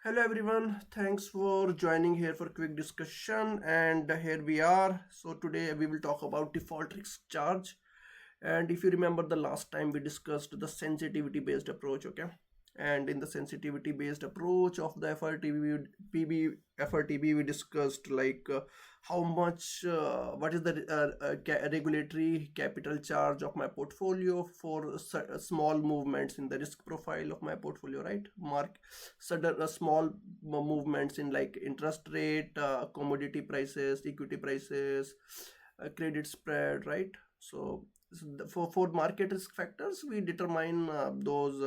Hello everyone, thanks for joining here for quick discussion and here we are. So today we will talk about default risk charge. And if you remember the last time we discussed the sensitivity based approach, okay? And in the sensitivity based approach of the FRTB, we discussed how much, what is the regulatory capital charge of my portfolio for small movements in the risk profile of my portfolio, right? Sudden small movements in like interest rate, commodity prices, equity prices, credit spread, right? For market risk factors, we determine those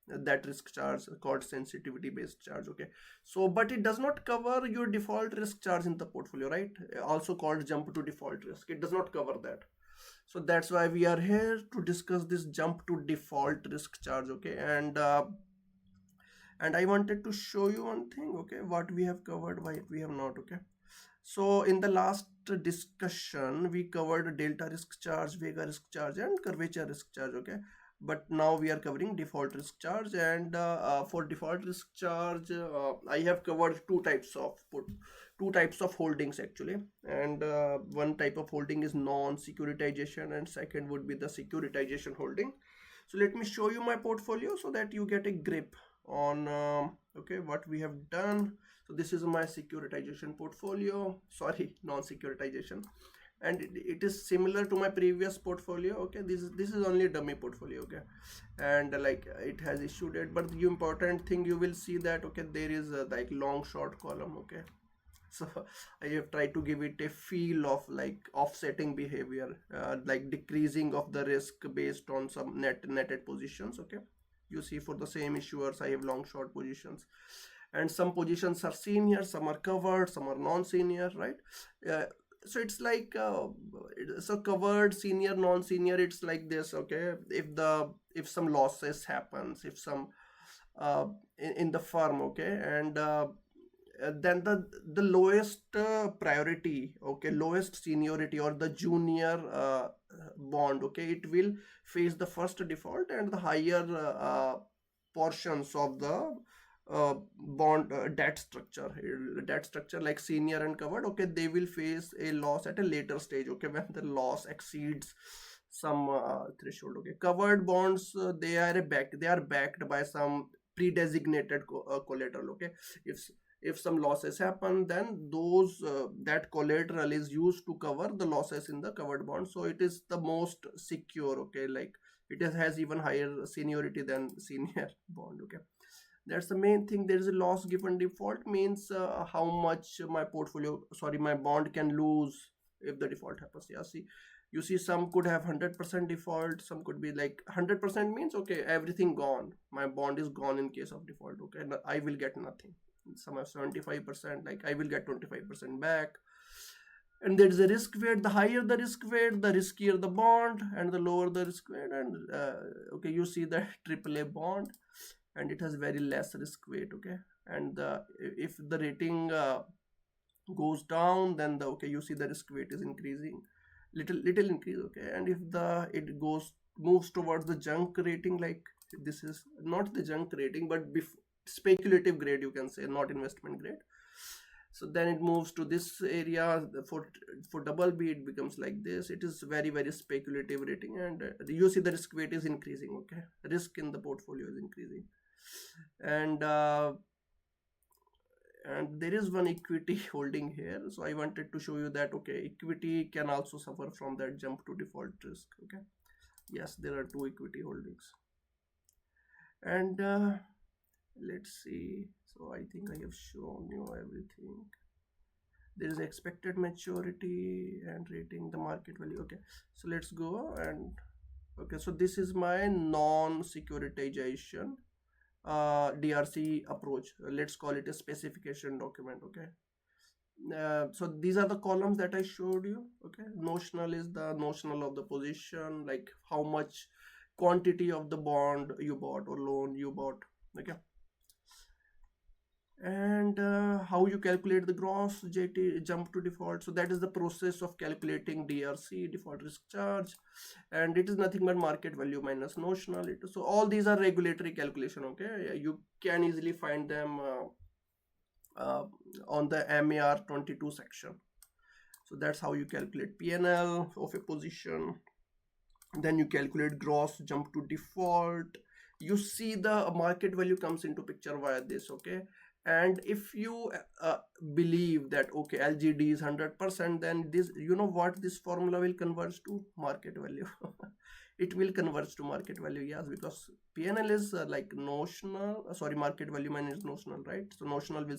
that risk charge called sensitivity based charge, okay? So but it does not cover your default risk charge in the portfolio, right? Also called jump to default risk, it does not cover that. So that's why we are here to discuss this jump to default risk charge, okay? And I wanted to show you one thing, okay, what we have covered, why we have not, okay? So in the last discussion, we covered delta risk charge, vega risk charge, and curvature risk charge, okay? But now we are covering default risk charge, and for default risk charge, I have covered two types of holdings actually, and one type of holding is non-securitization, and second would be the securitization holding. So let me show you my portfolio so that you get a grip on okay, what we have done. So this is my securitization portfolio, sorry, non-securitization, and it is similar to my previous portfolio, okay? This is only a dummy portfolio, okay? And like it has issued it, but the important thing you will see that, okay, there is a like long short column, okay? So I have tried to give it a feel of like offsetting behavior, like decreasing of the risk based on some netted positions, okay? You see, for the same issuers I have long short positions, and some positions are senior, some are covered, some are non-senior, right? uh, so it's like so covered, senior, non-senior, it's like this, okay? If some losses happens, if some in the firm, okay, and then the lowest priority, okay, lowest seniority or the junior bond, okay, it will face the first default, and the higher portions of the bond debt structure like senior and covered, okay, they will face a loss at a later stage, okay, when the loss exceeds some threshold, okay? Covered bonds, they are backed by some pre-designated collateral, okay? If some losses happen, then those that collateral is used to cover the losses in the covered bond, so it is the most secure, okay? Like has even higher seniority than senior bond, okay? That's the main thing. There is a loss given default means how much my bond can lose if the default happens. Yeah, see, you see, some could have 100% default, some could be like 100% means, okay, everything gone, my bond is gone in case of default, okay, and I will get nothing. Some have 75%, like I will get 25% back. And there is a risk weight, the higher the risk weight, the riskier the bond, and the lower the risk weight. And okay, you see the AAA bond, and it has very less risk weight, okay? And if the rating goes down, then the, okay, you see the risk weight is increasing, little increase, okay? And if the it moves towards the junk rating, like this is not the junk rating, but speculative grade, you can say, not investment grade. So then it moves to this area. For double B, it becomes like this. It is very speculative rating, and you see the risk weight is increasing, okay? Risk in the portfolio is increasing. And there is one equity holding here, so I wanted to show you that, okay, equity can also suffer from that jump to default risk, okay? Yes, there are two equity holdings. And let's see, so I think I have shown you everything. There is expected maturity and rating, the market value, okay? So let's go. And okay, so this is my non-securitization DRC approach. Let's call it a specification document, okay? So these are the columns that I showed you, okay? Notional is the notional of the position, like how much quantity of the bond you bought or loan you bought, okay? And how you calculate the gross JT, jump to default. So that is the process of calculating DRC, default risk charge, and it is nothing but market value minus notional. So all these are regulatory calculation, okay? You can easily find them uh, on the MAR 22 section. So that's how you calculate PNL of a position. Then you calculate gross jump to default. You see the market value comes into picture via this, okay? And if you believe that okay, LGD is 100%, then this, you know what this formula will converge to? Market value. It will converge to market value, yes, because PNL is like notional, sorry, market value minus notional, right? So notional will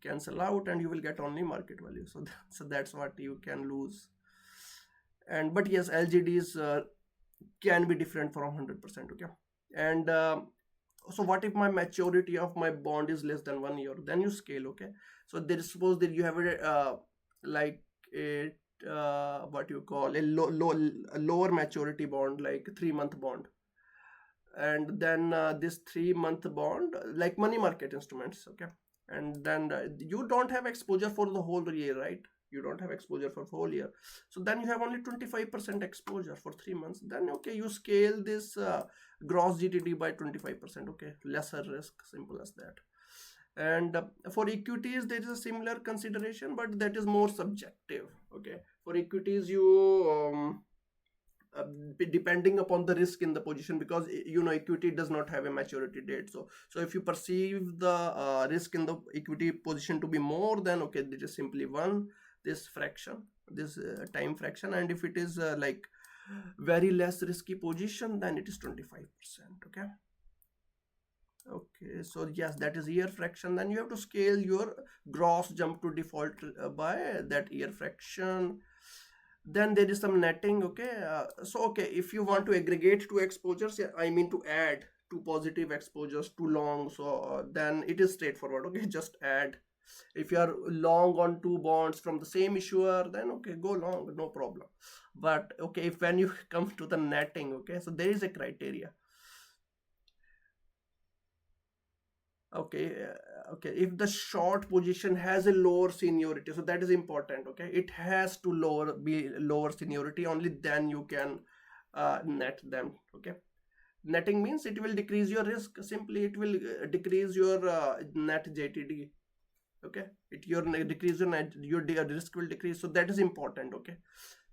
cancel out and you will get only market value. So so that's what you can lose. And but yes, LGDs can be different from 100%, okay? And so what if my maturity of my bond is less than 1 year? Then you scale, okay? So there is, suppose that you have a like a what you call a lower maturity bond, like 3-month bond. And then this 3-month bond, like money market instruments, okay? And then you don't have exposure for the whole year, right? You don't have exposure for whole year. So then you have only 25% exposure for 3 months. Then okay, you scale this gross GTD by 25%, okay? Lesser risk, simple as that. And for equities there is a similar consideration, but that is more subjective, okay? For equities you uh, depending upon the risk in the position, because you know equity does not have a maturity date. So if you perceive the risk in the equity position to be more, then okay, it is simply one this fraction, this time fraction. And if it is like very less risky position, then it is 25%, okay? Okay, so yes, that is year fraction. Then you have to scale your gross jump to default by that year fraction. Then there is some netting, okay? So okay, if you want to aggregate two exposures, yeah, I mean to add two positive exposures too long, so then it is straightforward, okay? Just add. If you are long on two bonds from the same issuer, then okay, go long, no problem. But okay, if when you come to the netting, okay, so there is a criteria. Okay, okay, if the short position has a lower seniority, so that is important, okay? It has to be lower seniority, only then you can net them, okay? Netting means it will decrease your risk, simply it will decrease your net JTD, okay? Your decrease your net, your risk will decrease, so that is important, okay?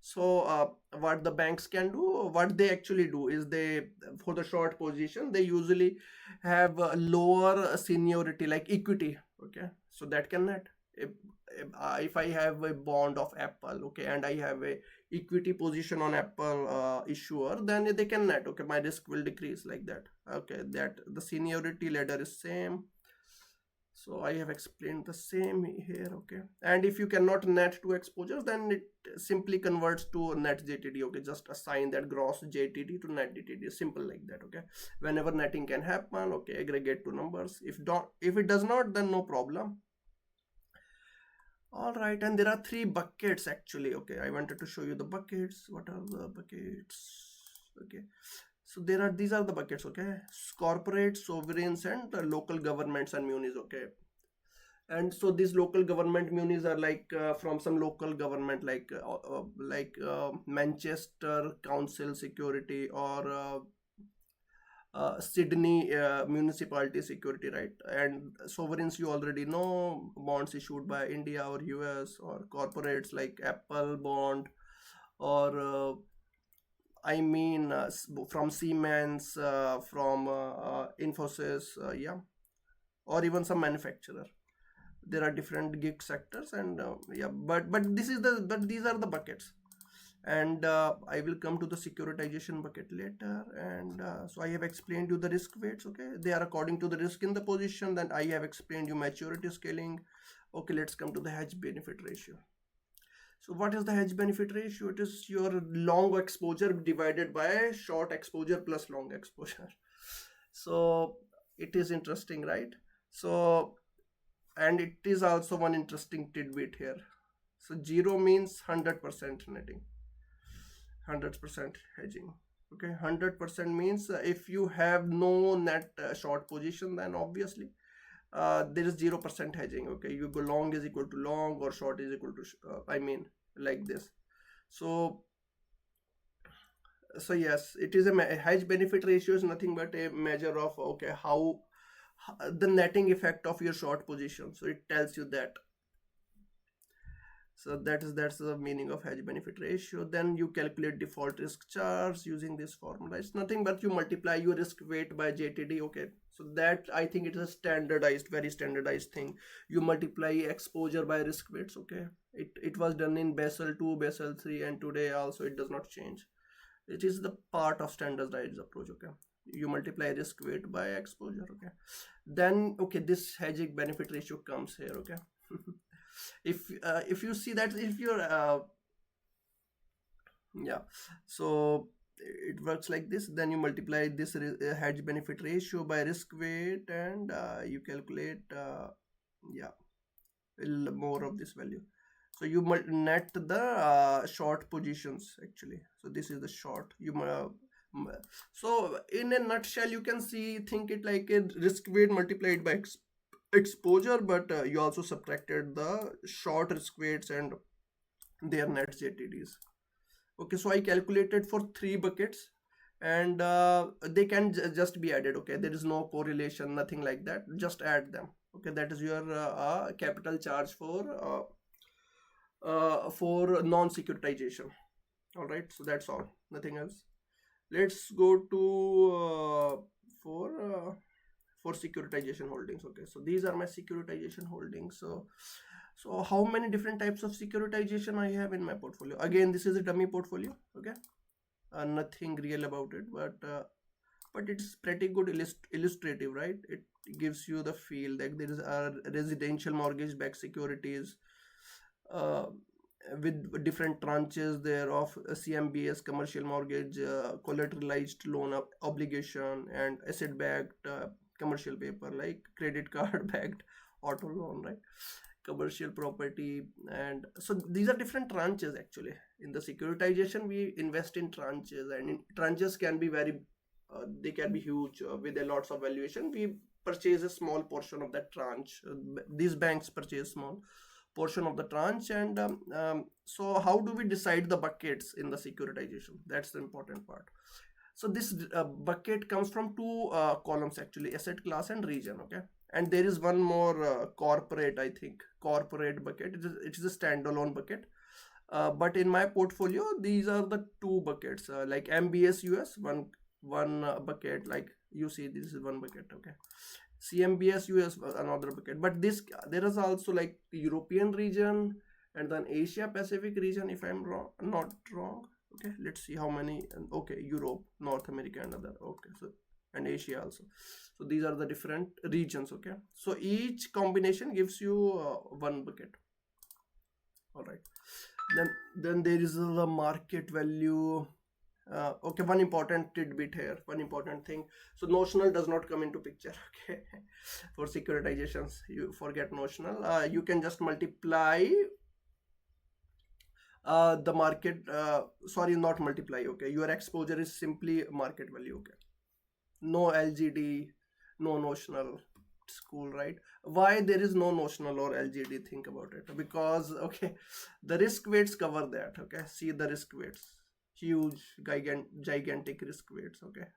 So what the banks can do, what they actually do is they, for the short position, they usually have a lower seniority like equity, okay? So that can net. If I have a bond of Apple, okay, and I have a equity position on Apple issuer, then they can net, okay, my risk will decrease like that, okay? That the seniority ladder is same. So I have explained the same here, okay? And if you cannot net two exposures, then it simply converts to net JTD, okay? Just assign that gross JTD to net JTD, simple like that, okay? Whenever netting can happen, okay, aggregate two numbers. If it does not, then no problem. All right, and there are three buckets actually, okay? I wanted to show you the buckets. What are the buckets? Okay, so these are the buckets, okay? Corporate, sovereigns, and local governments and munis, okay? And so these local government munis are like from some local government, like Manchester Council Security, or Sydney Municipality Security, right? And sovereigns, you already know, bonds issued by India or US, or corporates like Apple bond, or I mean from Siemens, from Infosys, yeah, or even some manufacturer. There are different gig sectors, and yeah, but these are the buckets. And I will come to the securitization bucket later. And so I have explained you the risk weights, okay? They are according to the risk in the position. Then I have explained you maturity scaling. Okay, let's come to the hedge benefit ratio. So what is the hedge benefit ratio? It is your long exposure divided by short exposure plus long exposure. So it is interesting, right? So, and it is also one interesting tidbit here. So 0 means 100% netting, 100% hedging, okay? 100% means if you have no net short position, then obviously there is 0% hedging, okay? You go long is equal to long, or short is equal to I mean like this. So yes, it is a hedge benefit ratio is nothing but a measure of, okay, how the netting effect of your short position. So it tells you that. So that's the meaning of hedge benefit ratio. Then you calculate default risk charge using this formula. It's nothing but you multiply your risk weight by JTD. Okay, so that I think it is a standardized, very standardized thing. You multiply exposure by risk weights. Okay, it was done in Basel 2, Basel 3, and today also it does not change. It is the part of standardized approach. Okay, you multiply risk weight by exposure. Okay, then okay, this hedging benefit ratio comes here. Okay. If you see that, if you're yeah, so it works like this. Then you multiply this hedge benefit ratio by risk weight, and you calculate yeah, more of this value. So you net the short positions actually. So this is the short. So in a nutshell, you can see, think it like a risk weight multiplied by exposure, but you also subtracted the short risk weights and their net JTDs. Okay, so I calculated for 3 buckets, and they can just be added. Okay, there is no correlation, nothing like that. Just add them. Okay, that is your capital charge for non-securitization. All right, so that's all, nothing else. Let's go to for for securitization holdings. Okay, so these are my securitization holdings. So how many different types of securitization I have in my portfolio? Again, this is a dummy portfolio. Okay, nothing real about it, but it's pretty good illustrative, right? It gives you the feel that there is a residential mortgage backed securities uh, with different tranches there of CMBS, commercial mortgage, collateralized loan obligation, and asset backed commercial paper like credit card backed auto loan, right? Commercial property. And so these are different tranches actually. In the securitization, we invest in tranches, and tranches can be very they can be huge with a lots of valuation. We purchase a small portion of that tranche. These banks purchase small portion of the tranche. And so how do we decide the buckets in the securitization? That's the important part. So this bucket comes from two columns actually: asset class and region. Okay, and there is one more corporate, I think, corporate bucket. It is a standalone bucket. But in my portfolio, these are the two buckets, like MBS US, one bucket. Like you see, this is one bucket. Okay, CMBS US another bucket. But this, there is also like European region and then Asia Pacific region, if I'm wrong, not wrong. Okay, let's see how many. Okay, Europe, North America, and other. Okay, so and Asia also. So these are the different regions. Okay, so each combination gives you one bucket. All right, then there is the market value. Okay, one important tidbit here, one important thing. So notional does not come into picture. Okay, for securitizations, you forget notional. You can just multiply the market. Sorry, not multiply. Okay, your exposure is simply market value. Okay, no LGD, no notional. It's cool, right? Why there is no notional or LGD? Think about it. Because okay, the risk weights cover that. Okay, see the risk weights, huge gigantic risk weights. Okay,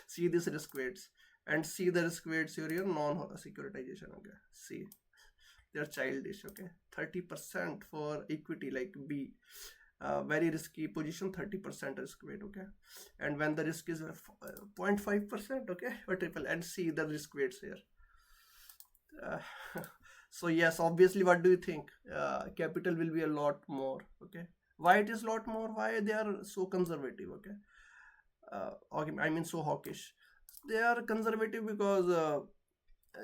see these risk weights, and see the risk weights here, your non-securitization. Okay, see, they're childish. Okay, 30% for equity like B, very risky position, 30% risk weight. Okay, and when the risk is 0.5%, okay, or triple, and see the risk weights here. uh, so yes, obviously, what do you think? Capital will be a lot more. Okay, why it is a lot more? Why they are so conservative? Okay, okay, I mean so hawkish. They are conservative because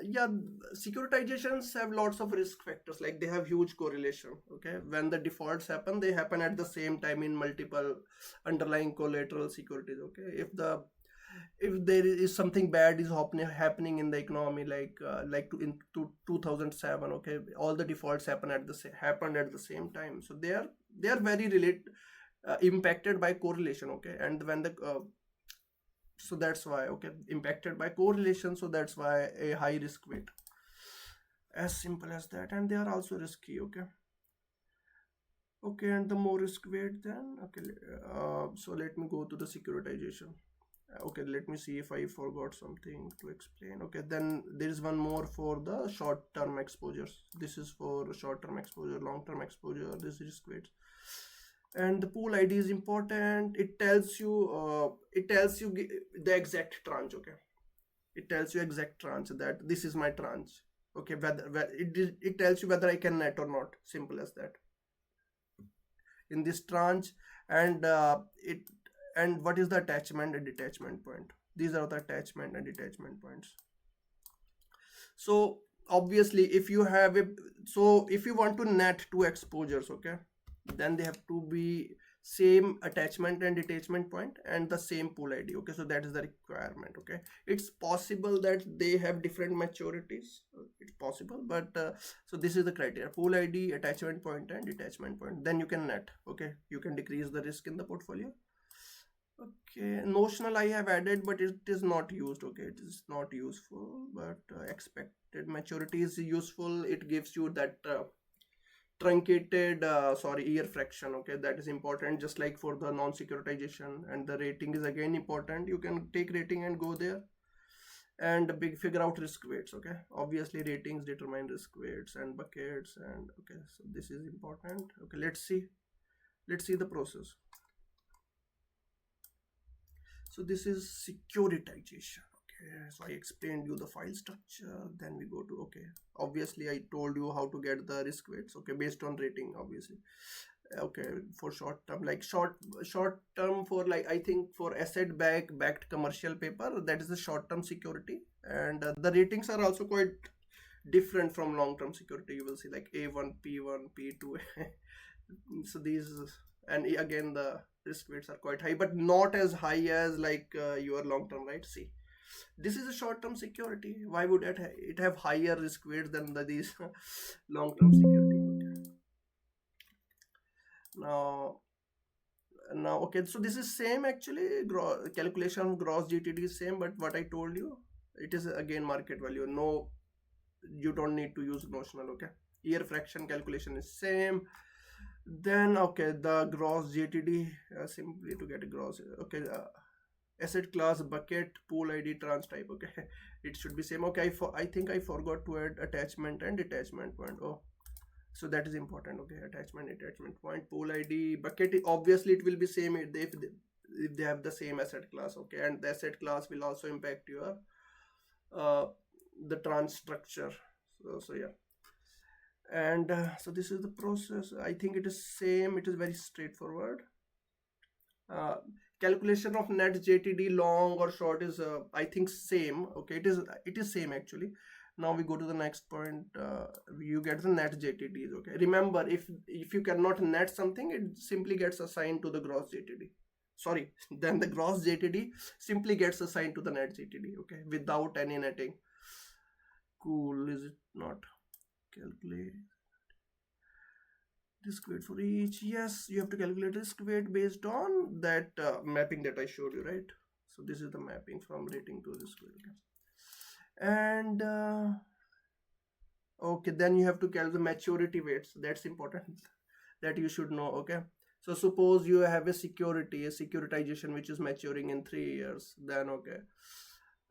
yeah, securitizations have lots of risk factors, like they have huge correlation. Okay, when the defaults happen, they happen at the same time in multiple underlying collateral securities. Okay, if there is something bad is happening in the economy, like in 2007, okay, all the defaults happened at the same time. So they are very impacted by correlation. Okay, and when the so that's why, okay, impacted by correlation, so that's why a high risk weight, as simple as that. And they are also risky. Okay, okay, and the more risk weight, then okay, so let me go to the securitization. Okay, let me see if I forgot something to explain. Okay, then there is one more for the short-term exposures. This is for short-term exposure, long-term exposure, this risk weights. And the pool ID is important. It tells you the exact tranche. Okay, it tells you exact tranche, that this is my tranche. Okay, whether it tells you whether I can net or not. Simple as that. In this tranche, and it and what is the attachment and detachment point. These are the attachment and detachment points. So obviously if you have a, so if you want to net two exposures, okay, then they have to be same attachment and detachment point and the same pool ID. Okay, so that is the requirement. Okay, it's possible that they have different maturities, it's possible, but so this is the criteria: pool ID, attachment point and detachment point. Then you can net. Okay, you can decrease the risk in the portfolio. Okay, notional I have added, but it is not used. Okay, it is not useful, but expected maturity is useful. It gives you that truncated year fraction. Okay, that is important, just like for the non-securitization. And the rating is again important. You can take rating and go there. And big figure out risk weights. Okay, obviously ratings determine risk weights and buckets. And okay, so this is important. Okay, let's see the process. So this is securitization. Okay, so I explained you the file structure. Then we go to, okay, obviously I told you how to get the risk weights. Okay, based on rating, obviously. Okay, for short term, like short term, for like, I think for asset backed commercial paper, that is a short term security. And the ratings are also quite different from long term security. You will see like A1, P1, P2. So these, and again the risk weights are quite high, but not as high as like your long term, right? See, this is a short term security. Why would it have higher risk weights than these long term security? Okay. Now okay, so this is same actually. Calculation of gross GTD is same, but what I told you, it is again market value. No, you don't need to use notional. Okay, year fraction calculation is same. Then okay, the gross GTD, simply to get a gross. Okay, asset class, bucket, pool ID, trans type. Okay, it should be same. Okay, I think I forgot to add attachment and detachment point. Oh, so that is important. Okay, attachment point, pool ID, bucket, obviously it will be same if they have the same asset class. Okay, and the asset class will also impact your uh, the trans structure. So yeah. And so this is the process. I think it is same. It is very straightforward. uh, Calculation of net JTD, long or short, is I think same. Okay, it is same actually. Now we go to the next point. You get the net JTDs. Okay, remember, if you cannot net something, it simply gets assigned to the gross JTD. Sorry, then the gross JTD simply gets assigned to the net JTD. Okay, without any netting. Cool, is it not? Calculate risk weight for each. Yes, you have to calculate risk weight based on that mapping that I showed you, right? So this is the mapping from rating to risk weight. Okay. And okay, then you have to calculate the maturity weights. That's important. That you should know. Okay, so suppose you have a securitization which is maturing in 3 years. Then okay,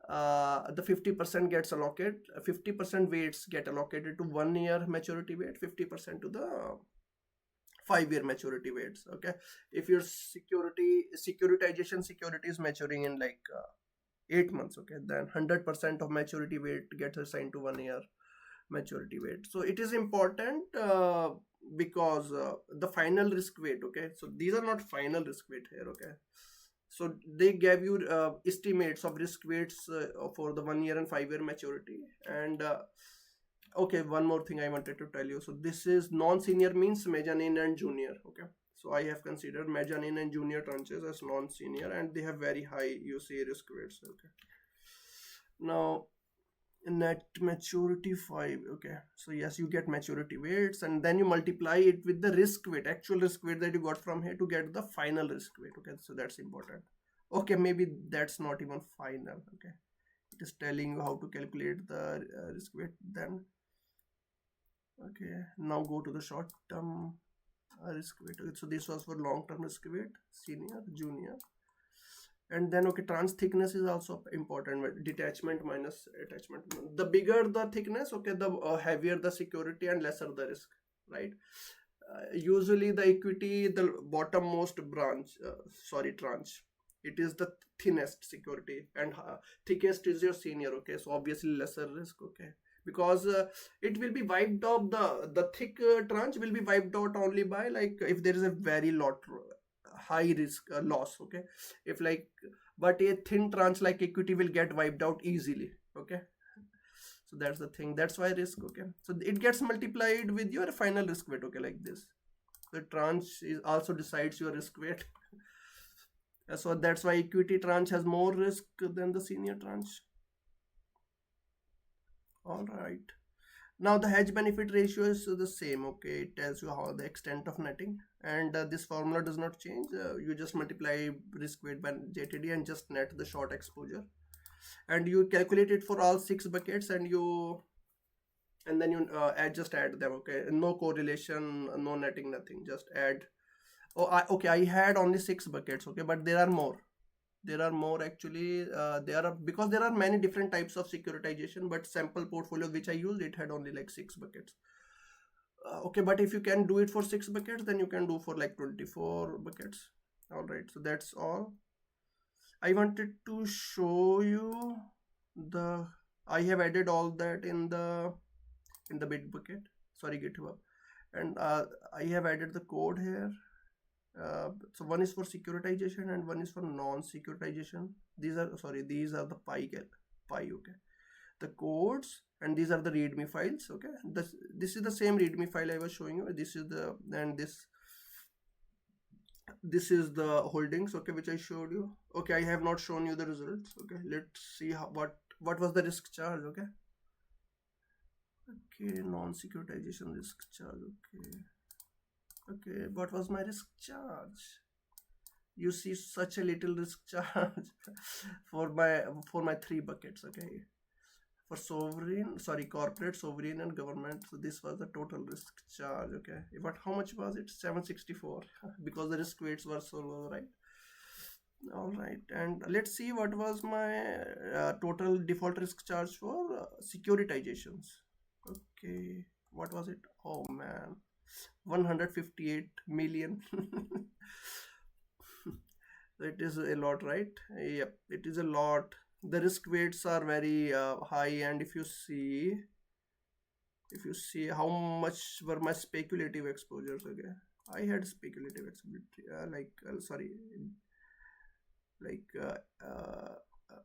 the 50% gets allocated. 50% weights get allocated to 1 year maturity weight, 50% to the 5-year maturity weights. Okay, if your securitization security is maturing in like 8 months, okay, then 100% of maturity weight gets assigned to 1 year maturity weight. So it is important because the final risk weight. Okay, so these are not final risk weight here. Okay, so they gave you estimates of risk weights for the 1 year and 5-year maturity. And okay, one more thing I wanted to tell you. So this is non-senior, means mezzanine and junior. Okay, so I have considered mezzanine and junior tranches as non-senior, and they have very high UC risk weights. Okay, now net maturity 5. Okay, so yes, you get maturity weights, and then you multiply it with the risk weight, actual risk weight that you got from here, to get the final risk weight. Okay, so that's important. Okay, maybe that's not even final. Okay, it is telling you how to calculate the risk weight then. Okay, now go to the short term risk weight. Okay, so this was for long term risk weight, senior, junior. And then okay, tranche thickness is also important. Detachment minus attachment. The bigger the thickness, okay, the heavier the security and lesser the risk, right? Usually the equity, the bottommost tranche, it is the thinnest security, and thickest is your senior, okay, so obviously lesser risk, okay, because it will be wiped out, the thick tranche will be wiped out only by, like, if there is a very lot high risk loss, okay, if like, but a thin tranche like equity will get wiped out easily, okay. So that's the thing, that's why risk, okay, so it gets multiplied with your final risk weight, okay, like this. The tranche is also decides your risk weight. So that's why equity tranche has more risk than the senior tranche. All right, now the hedge benefit ratio is the same, okay, it tells you how the extent of netting, and this formula does not change. You just multiply risk weight by JTD and just net the short exposure, and you calculate it for all 6 buckets, and then you just add them, okay, no correlation, no netting, nothing, just add. Oh, okay, I had only 6 buckets, okay, but there are more. There are more actually. There are, because there are many different types of securitization, but sample portfolio which I used, it had only like 6 buckets. Okay, but if you can do it for 6 buckets, then you can do for like 24 buckets. All right, so that's all. I wanted to show you the. I have added all that in the bit bucket. Sorry, GitHub, and I have added the code here. So one is for securitization and one is for non-securitization. These are the pi, okay, the codes, and these are the readme files, okay. This is the same readme file I was showing you. This is the, and this is the holdings, okay, which I showed you. Okay, I have not shown you the results, okay. Let's see how, what was the risk charge, okay. Okay, non-securitization risk charge, okay, what was my risk charge? You see such a little risk charge for my 3 buckets, okay, for corporate, sovereign, and government. So this was the total risk charge, okay. But how much was it? 764 because the risk weights were so low, right? All right, and let's see what was my total default risk charge for securitizations. Okay, what was it? Oh man, 158 million. It is a lot, right? Yep, it is a lot. The risk weights are very high, and if you see how much were my speculative exposures, okay, I had speculative exposure,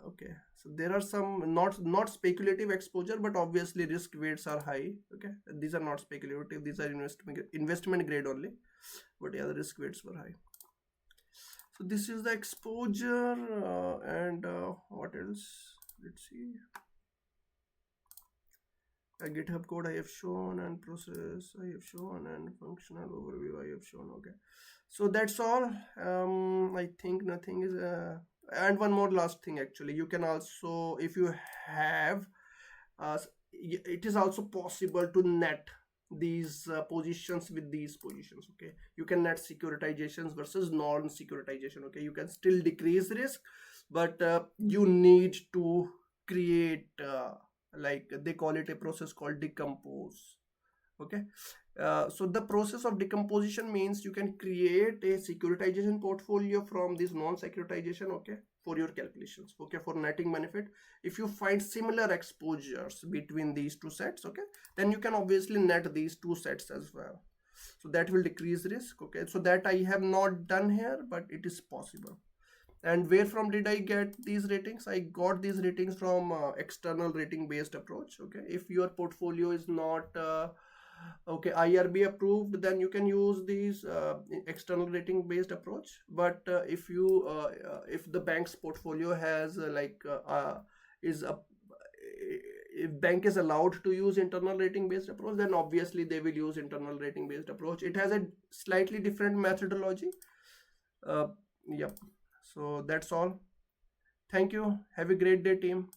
okay, so there are some not speculative exposure, but obviously risk weights are high, okay. These are not speculative, these are investment grade only, but yeah, the risk weights were high. So this is the exposure, and what else? Let's see. A GitHub code I have shown, and process I have shown, and functional overview I have shown. Okay, so that's all. I think nothing is. And one more last thing, actually, you can also, if you have, it is also possible to net these positions with these positions, okay. You can net securitizations versus non-securitization, okay. You can still decrease risk, but you need to create like they call it a process called decompose, okay. So the process of decomposition means you can create a securitization portfolio from this non-securitization, okay, for your calculations, okay, for netting benefit. If you find similar exposures between these two sets, okay, then you can obviously net these two sets as well. So that will decrease risk, okay. So that I have not done here, but it is possible. And where from did I get these ratings? I got these ratings from external rating based approach, okay. If your portfolio is not okay, IRB approved, then you can use these external rating based approach. But if the bank's portfolio has is a if bank is allowed to use internal rating based approach, then obviously they will use internal rating based approach. It has a slightly different methodology. Yep, so that's all. Thank you, have a great day, team.